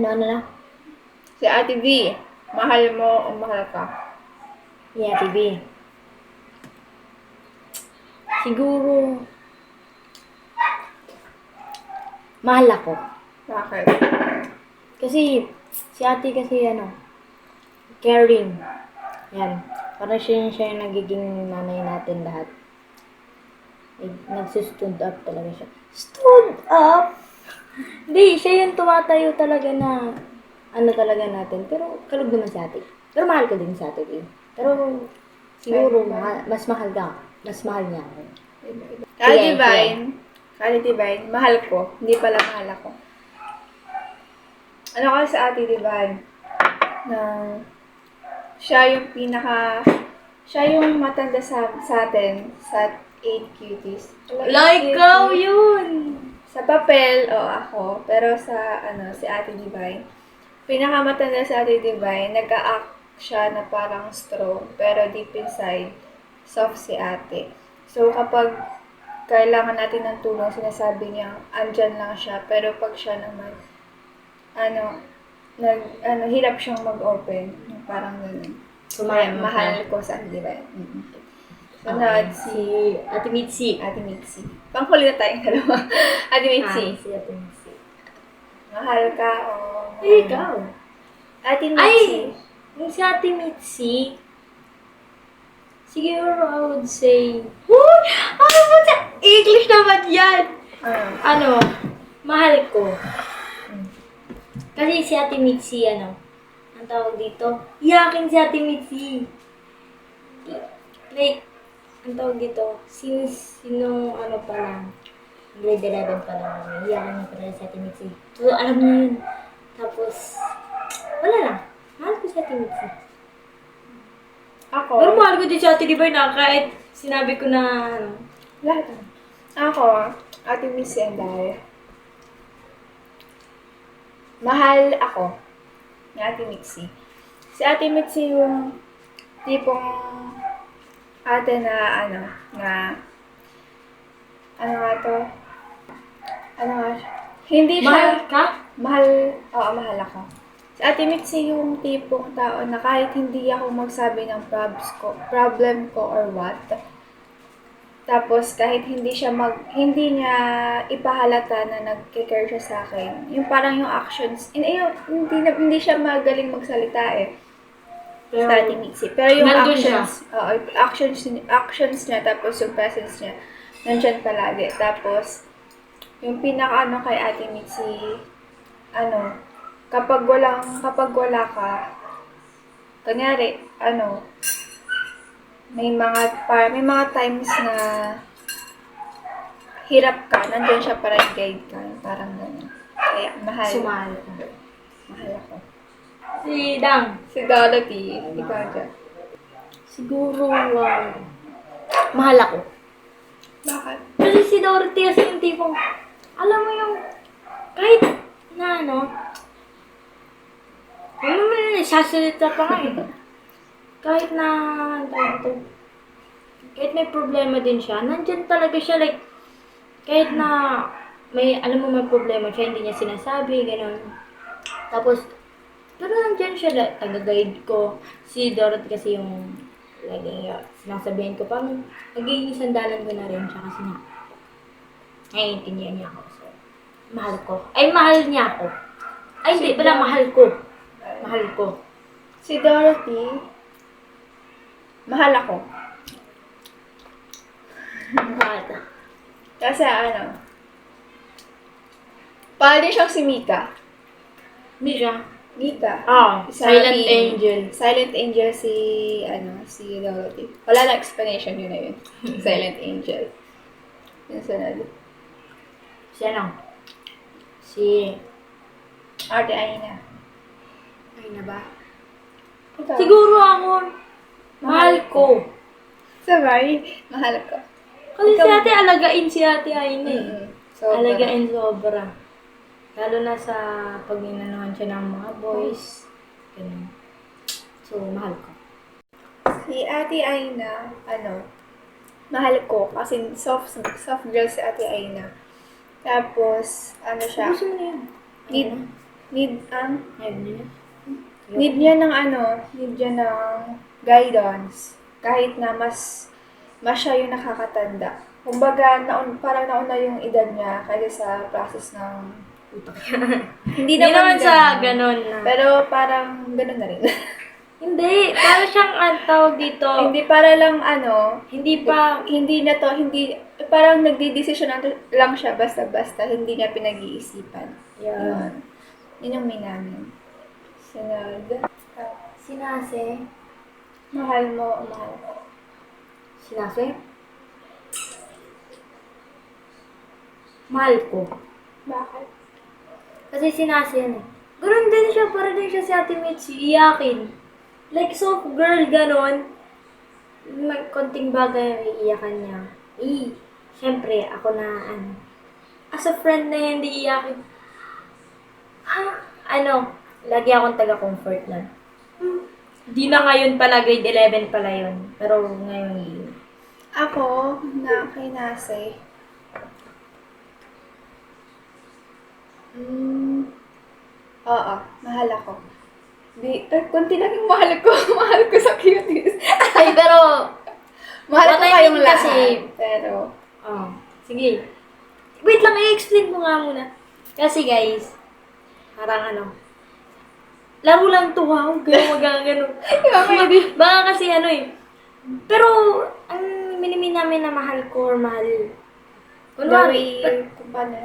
Ano na? Si Ate V, mahal mo o mahal ka? Yeah, TV. Siguro, mahal ako. Bakit? Kasi, si ate kasi caring. Yan. Parang siya yung nagiging nanay natin lahat. Nagsistood up talaga siya. Stood up? Hindi, siya yung tumatayo talaga na talaga natin. Pero kalog naman si ate. Pero mahal ko din si ate eh. Pero siguro mas mahal ka. Mas mahal niya ako. Kali Sige, Divine, Kali Divine, mahal ko. Hindi pala mahal ako. Ano kasi sa Ate Divine? Na siya yung matanda sa atin, sa 8 cuties. Like ikaw yun! Sa papel, ako. Pero si Ate Divine, pinakamatanda sa Ate Divine, nag-a-act siya na parang strong, pero deep inside, soft si ate. So, kapag kailangan natin ng tulong, sinasabi niya, andyan lang siya, pero pag siya naman, hirap siyang mag-open. Parang ganun. Kaya mahal ko sa Ate Divine. Sunod si Ate Mitzi. Ate Mitzi. Panghuli na tayong dalawa. Ate Mitzi. Si Ate Mitzi. Mahal ka o... Ikaw. Ate Mitzi. Yung si Ate Mitzi, siguro I would say, ano ba sa English naman yan? Mahal ko. Kasi si Ate Mitzi, ang tawag dito? Iyakin si Ate Mitzi. Like, ang tawag dito, sinong pa lang, grade 11 pa lang, iyakin niya pa rin si Ate Mitzi. So, alam niyo yun. Tapos, wala lang. Mahal ko si Ate Mitzi. Ako? Pero mahal ko din si Ate Divine na kahit sinabi ko na Lahat. Ako, Ate Mitzi and I. Mahal ako ni Ate Mitzi. Si Ate Mitzi yung tipong ate na hindi siya... mahal ka? Mahal ako. Si Ate Mitzi yung tipong tao na kahit hindi ako magsabi ng problem ko or what, tapos kahit hindi niya ipahalata na nagke-care siya sa akin. Yung parang yung actions, hindi siya magaling magsalita eh. Pero, sa Ate Mitzi. Pero yung nandun actions niya, tapos yung presence niya, nandyan palagi. Tapos, yung pinaka kay Ate Mitzi, kapag wala ka, kunyari, may mga times na hirap ka, nandyan siya para guide ka, parang gano'n. Kaya, Sumahal ka. Mahal ako. Si Dang. Si Dorothy, ikaw dyan. Siguro, mahal ako. Bakit? Kasi si Dorothy kasi yung tipong, alam mo yung, kahit na ano mo na, sasalita pa nga eh. Kahit na, kahit may problema din siya, nandyan talaga siya, like, kahit na, alam mo may problema siya, hindi niya sinasabi, gano'n. Tapos, pero nandyan siya, taga-guide ko. Si Dorothy kasi yung, lagi, sinasabihin ko, pang, naging sandalan ko na rin siya kasi na, naiintindihan niya ako. So, mahal ko. Ay, mahal niya ako. Ay, hindi, pala, mahal ko. Mahal ko. Si Dorothy, mahal ako. Mahal. Kasi parang din siyang si Mika. Hindi siya. Mika. Silent Angel. Silent Angel si Dorothy. Wala na explanation yun na yun. Silent Angel. Yung sunod. Si Ate Aina. Aina ba? Ikaw? Siguro ako, mahal ko. Sabay, mahal ko. Kasi Ikaw si ate, alagain si ate Aina eh. Sobra. Alagain sobra. Lalo na sa pag ninanuhan siya ng mga boys. Ganun. So, mahal ko. Si Ate Aina, mahal ko kasi soft girl si Ate Aina. Tapos, siya, Gusto mo na yun? Ayun niya. Need niya ng need niya ng guidance. Kahit na mas siya yung nakakatanda. Kumbaga, parang nauna yung edad niya kaysa sa process ng Utak. Hindi Hindi naman sa ganon. ganon na. Pero parang ganon na rin. Hindi, para siyang ang tawag dito. Hindi para lang Hindi pa, hindi, parang nagdi-decision lang siya basta-basta, hindi niya pinag-iisipan. yeah. Yun. Yun yung may namin. Sunod. Sinase. Mahal mo o mahal ko? Sinase? Mahal ko. Bakit? Kasi sinase yan eh. Ganun din siya, para din siya si Ate Mitzi, iyakin. Like, soft girl, ganon. May konting bagay may iyakan niya. Siyempre, ako na, as a friend na yan, di iyakin. Lagi akong taga-comfort nun. Di na ngayon pala, grade 11 pala yun. Pero ngayon, Ako, na kay Nase. Oo, mahal ako. Kunti lang yung mahal ko. Mahal ko sa cuties. ay, pero, Mahal ko what I kayong mean lahat. kasi- Pero, sige. Wait lang, i-explain mo nga muna. Kasi guys, parang laro lang to ha, huwag kayong magagano. Baka kasi Pero, ang minimin namin na mahal ko or mahal. Kunwari,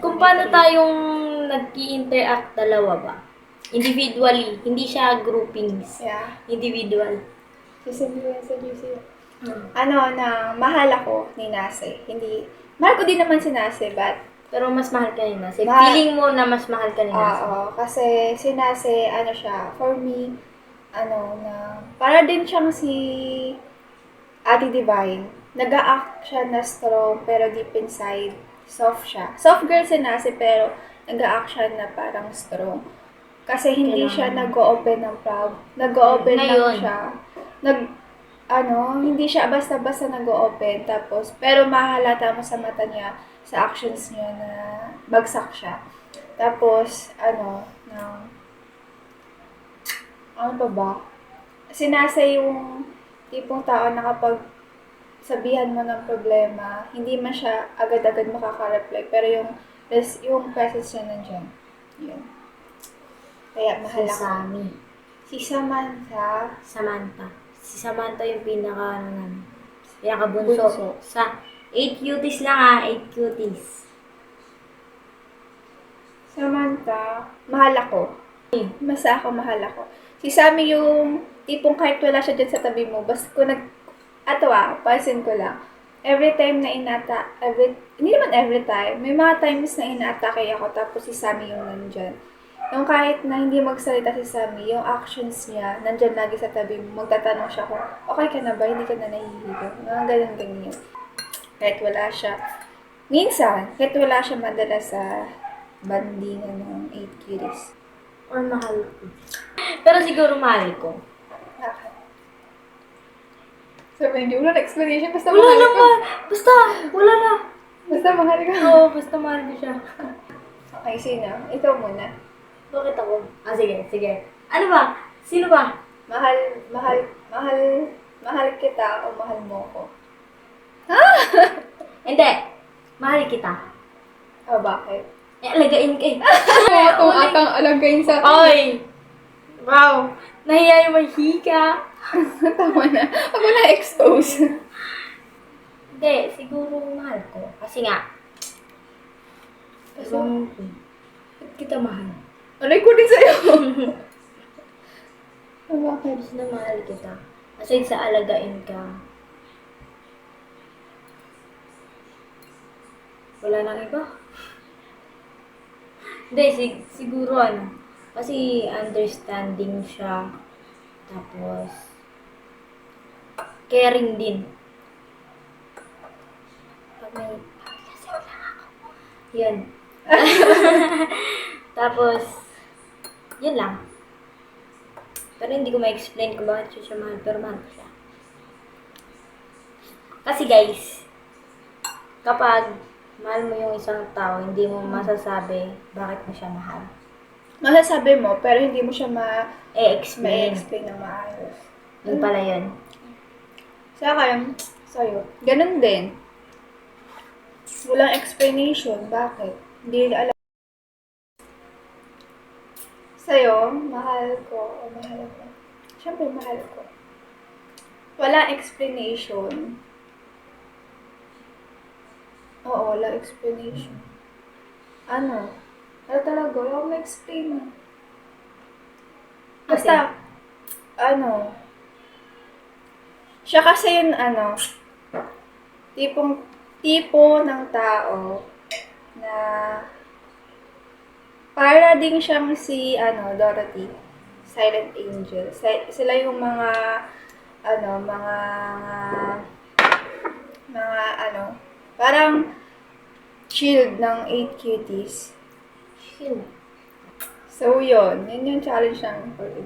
kung paano tayong nag-i-interact dalawa ba? Individually, hindi siya groupings. Yeah. Individual. Sasabihin ko yan sa GC. Na mahal ako ni Nase. Hindi, mahal ko din naman si Nase, but Pero mas mahal ka ni Nase. Mahal- Feeling mo na mas mahal ka ni Nase. oo, kasi si Nase, siya, for me, na, para din siyang si Ate Divine. Nag-a-act siya na strong, pero deep inside, soft siya. Soft girl si Nase, pero nag-a-act siya na parang strong. Kasi hindi siya Kailangan. nag-o-open ng Nag-o-open lang Ngayon. siya. Hindi siya basta-basta nag-o-open. Tapos, pero mahalata mo sa mata niya, sa actions niya na bagsak siya. Tapos, ano pa ba? Sinasa yung tipong tao na kapag sabihan mo ng problema, hindi man siya agad-agad makaka-reflect, pero yung presence niya nandiyan. Yun. Kaya mahal Si ako. Sammy. Si Samantha, Samantha. Si Samantha yung pinaka-bunso. Bunso. Sa 8 cuties lang 8 cuties. Samantha, mahal ako. Masa ako, mahal ako. Si Sammy yung tipong kahit wala siya dyan sa tabi mo, basta kung pansin ko lang. Every time na hindi naman every time, may mga times na ina-atake ako, tapos si Sammy yung nandyan. Yung kahit na hindi magsalita si Sammy, yung actions niya, nandyan lagi sa tabi mo, magtatanong siya kung, okay ka na ba? Hindi ka na nahihilo. Mga ganyan. Kahit wala siya. Minsan, kahit wala siya madala sa bandingan ng 8 cuties. Or mahal ko. Pero siguro mahal ko. Bakit? Sabi, hindi wala na explanation. Basta Wala mahal ko. naman! Basta! Wala na! Basta mahal ko. Oo, basta mahal ko siya. Okay, sino? Ikaw muna. Bakit ako? Sige. Ano ba? Sino ba? Mahal kita o mahal mo ko? Hindi. Mahal kita. Bakit? Alagain ka eh. Kung atang alagayin sa akin. Oy! Wow! Nahiya yung may hika. Tama na. Ako na-expose. Hindi, siguro mahal ko. Kasi nga, ewan ko. Ba't kita mahal? Alay ko din sa'yo. Bakit? Mas na mahal kita. Aside sa alagain ka, wala nang iba. Hindi, siguro kasi understanding siya. Tapos, caring din. Pag may, lasing lang ako. Yan. Tapos, yun lang. Pero hindi ko ma-explain kung bakit siya mahal, pero mahal ko siya. Kasi guys, kapag mahal mo yung isang tao, hindi mo masasabi bakit mo siya mahal. masasabi mo, pero hindi mo siya explain. ma-explain ng maayos. Yun pala yun. Sa akin, sa'yo, ganun din. Walang explanation. Bakit? Hindi nila alam. Sa'yo, mahal ko, o mahal ko. Siyempre, mahal ko. Walang explanation. Oo, walang explanation. Ano? Ano talaga? Wala akong ma-explain. Basta, ano, siya kasi yung tipo ng tao na para ding siyang si, Dorothy, Silent Angel. Sila yung mga, parang shield ng 8 cuties. Yun. So, yun yung challenge namin for today.